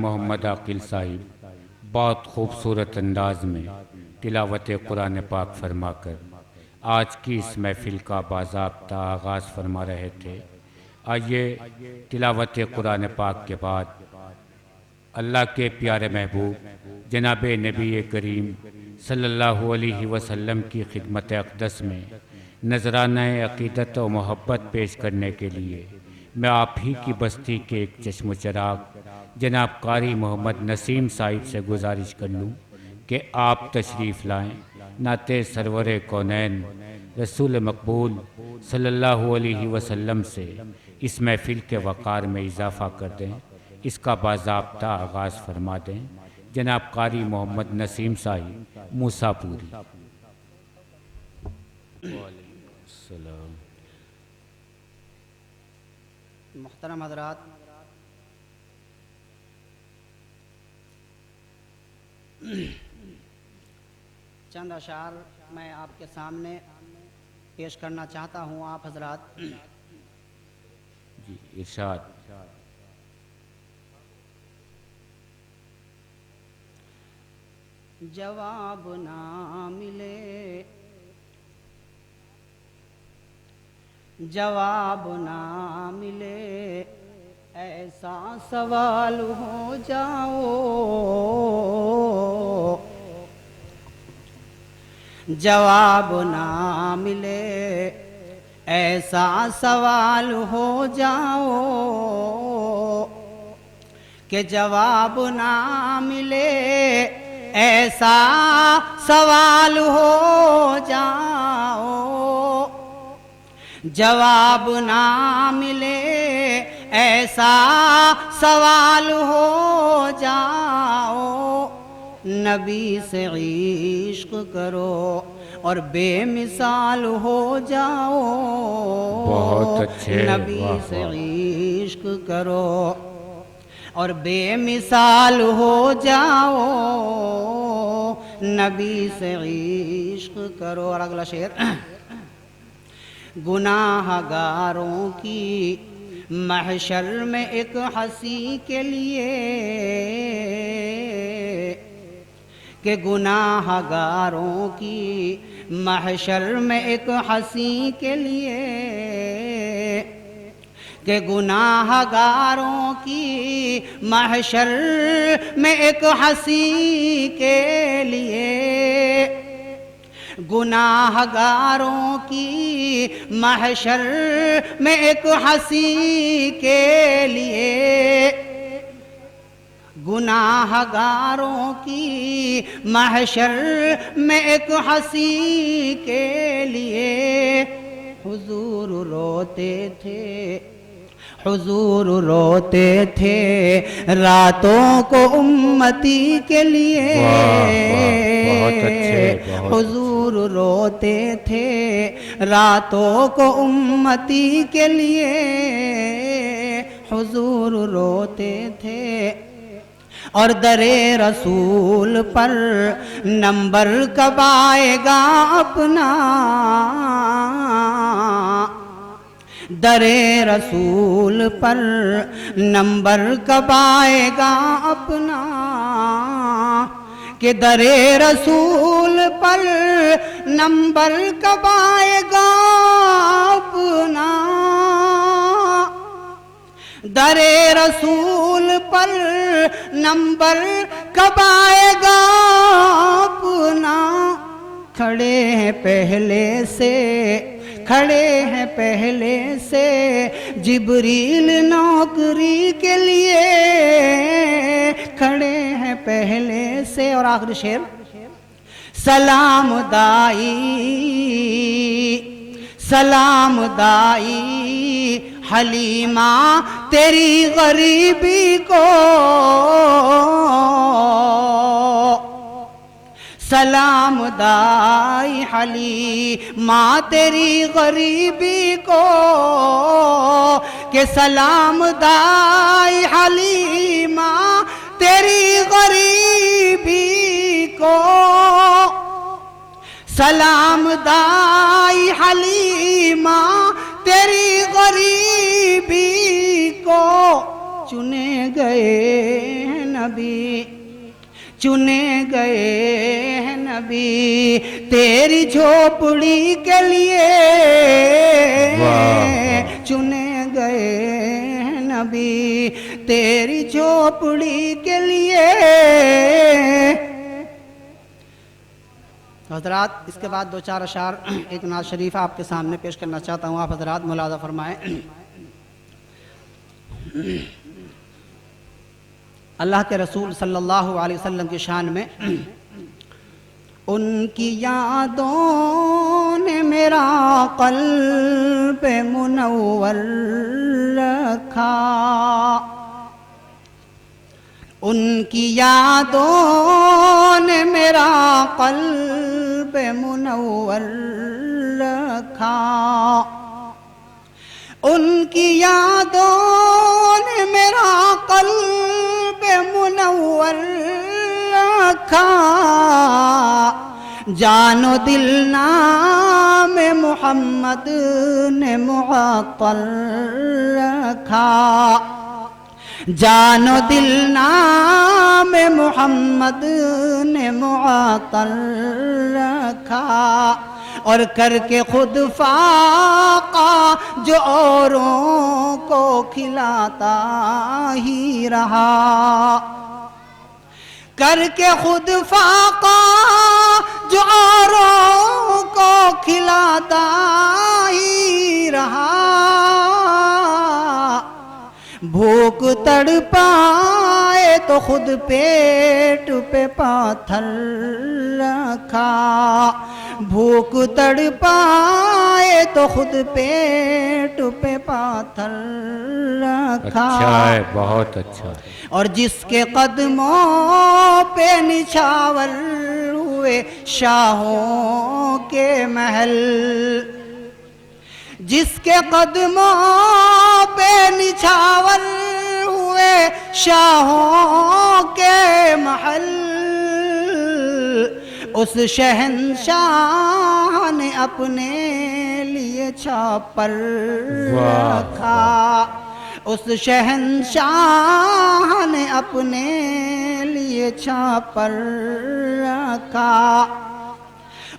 محمد عاقل صاحب بہت خوبصورت انداز میں تلاوت قرآن پاک فرما کر آج کی اس محفل کا باضابطہ آغاز فرما رہے تھے۔ آئیے تلاوت قرآن پاک کے بعد اللہ کے پیارے محبوب جناب نبی کریم صلی اللہ علیہ وسلم کی خدمت اقدس میں نذرانہ عقیدت و محبت پیش کرنے کے لیے میں آپ ہی کی بستی کے ایک چشم و چراغ جناب قاری محمد نسیم صاحب سے گزارش کر لوں کہ آپ تشریف لائیں، نعت سرور کونین رسول مقبول صلی اللہ علیہ وسلم سے اس محفل کے وقار میں اضافہ کر دیں، اس کا باضابطہ آغاز فرما دیں۔ جناب قاری محمد نسیم صاحب موسیٰ پوری۔ السلام۔ محترم حضرات، چند اشعار میں آپ کے سامنے پیش کرنا چاہتا ہوں۔ آپ حضرات جی ارشاد۔ جواب نہ ملے، جواب نہ ملے، ایسا سوال ہو جاؤ، جواب نہ ملے، ایسا سوال ہو جاؤ کہ جواب نہ ملے، ایسا سوال ہو جاؤ، جواب نہ ملے، ایسا سوال ہو جاؤ، نبی سے عشق کرو اور بے مثال ہو جاؤ، بہت اچھے، نبی سے عشق کرو اور بے مثال ہو جاؤ، نبی سے عشق کرو۔ اور اگلا شعر، گناہ گاروں کی محشر میں ایک ہنسی کے لیے، کہ گناہ گاروں کی محشر میں ایک ہنسی کے لیے، کہ گناہ گاروں کی محشر میں ایک ہنسی کے لیے، گناہ گاروں کی محشر میں ایک ہنسی کے لیے، گناہ گاروں کی محشر میں ایک ہنسی کے لیے، حضور روتے تھے، حضور روتے تھے راتوں کو امتی کے لیے، بہت اچھے، حضور روتے تھے راتوں کو امتی کے لیے، حضور روتے تھے، اور در رسول پر نمبر کب آئے گا اپنا، در رسول پر نمبر کب آئے گا اپنا، کہ در رسول پر نمبر کب آئے گا اپنا، در رسول پر نمبر کب آئے گا اپنا، کھڑے ہیں پہلے سے، کھڑے ہیں پہلے سے جبریل نوکری کے لیے، کھڑے ہیں پہلے سے۔ اور آخری شعر، سلام دائی، سلام دائی حلیمہ تیری غریبی کو، سلام دائی حلیمہ تیری غریبی کو، کہ سلام دائی حلیمہ تیری غریبی کو، سلام دائی حلیمہ تیری غریبی کو، چنے گئے نبی چنے گئے ہیں نبی تیری جھوپڑی کے لیے چنے گئے ہیں نبی تیری جھوپڑی کے لیے. حضرات اس کے بعد دو چار اشعار ایک نعت شریف آپ کے سامنے پیش کرنا چاہتا ہوں، آپ حضرات ملاحظہ فرمائیں. اللہ کے رسول صلی اللہ علیہ وسلم کی شان میں ان کی یادوں نے میرا قلب منور رکھا، ان کی یادوں نے میرا قلب منور رکھا، ان کی یادوں نے میرا قلب منور رکھا، جان و دل نام محمد نے معطل رکھا، جان و دل نام محمد نے معطل رکھا، اور کر کے خود فاقہ جو اوروں کو کھلاتا ہی رہا، کر کے خود فاقہ جو اوروں کو کھلاتا ہی رہا، بھوک تڑپائے تو خود پیٹ پہ پاتھر رکھا، بھوک تڑپائے تو خود پیٹ پہ پاتھر رکھا. اچھا ہے، بہت اچھا. اور جس کے قدموں پہ نچھاور ہوئے شاہوں کے محل، جس کے قدموں پہ نچھاور ہوئے شاہوں کے محل، اس شہنشاہ نے اپنے لیے چھاپر رکھا، اس شہنشاہ نے اپنے لیے چھاپر رکھا،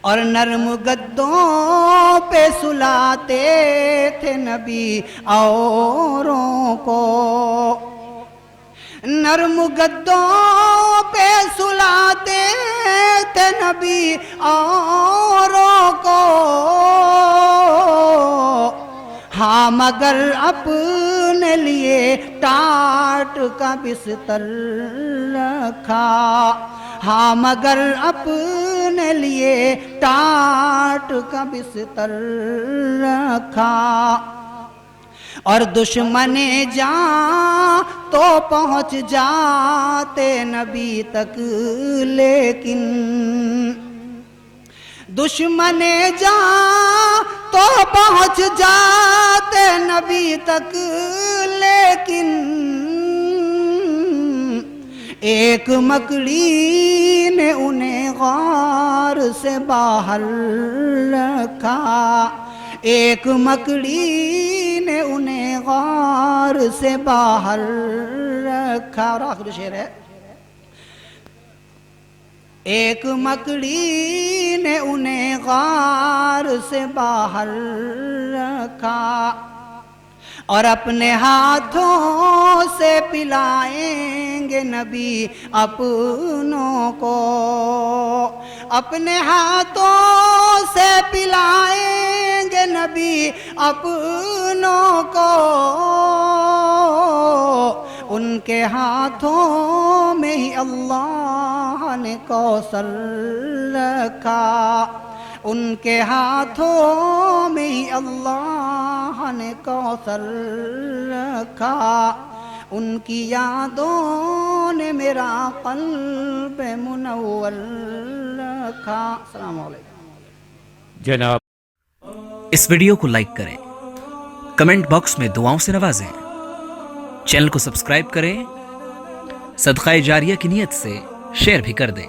اور نرم گدوں پہ سلاتے تھے نبی اوروں کو، نرم گدوں پہ سلاتے تھے نبی اوروں کو، ہاں مگر اپنے لیے ٹاٹ کا بستر رکھا، ہاں مگر اپنے لیے ٹاٹ کا بستر رکھا، اور دشمن جاں تو پہنچ جاتے نبی تک، لیکن دشمن جاں تو پہنچ جاتے نبی تک، لیکن ایک مکڑی نے انہیں غار سے باہر رکھا، ایک مکڑی نے انہیں غار سے باہر رکھا. اور آخری شعر ہے، ایک مکڑی نے انہیں غار سے باہر رکھا، اور اپنے ہاتھوں سے پلائیں گے نبی اپنوں کو، اپنے ہاتھوں سے پلائیں گے نبی اپنوں کو، ان کے ہاتھوں میں ہی اللہ نے کوثر رکھا، ان کے ہاتھوں میں ہی اللہ نے کوثر رکھا، ان کی یادوں نے میرا قلب منور رکھا. السلام علیکم. جناب اس ویڈیو کو لائک کریں، کمنٹ باکس میں دعاؤں سے نوازیں، چینل کو سبسکرائب کریں، صدقہ جاریہ کی نیت سے شیئر بھی کر دیں.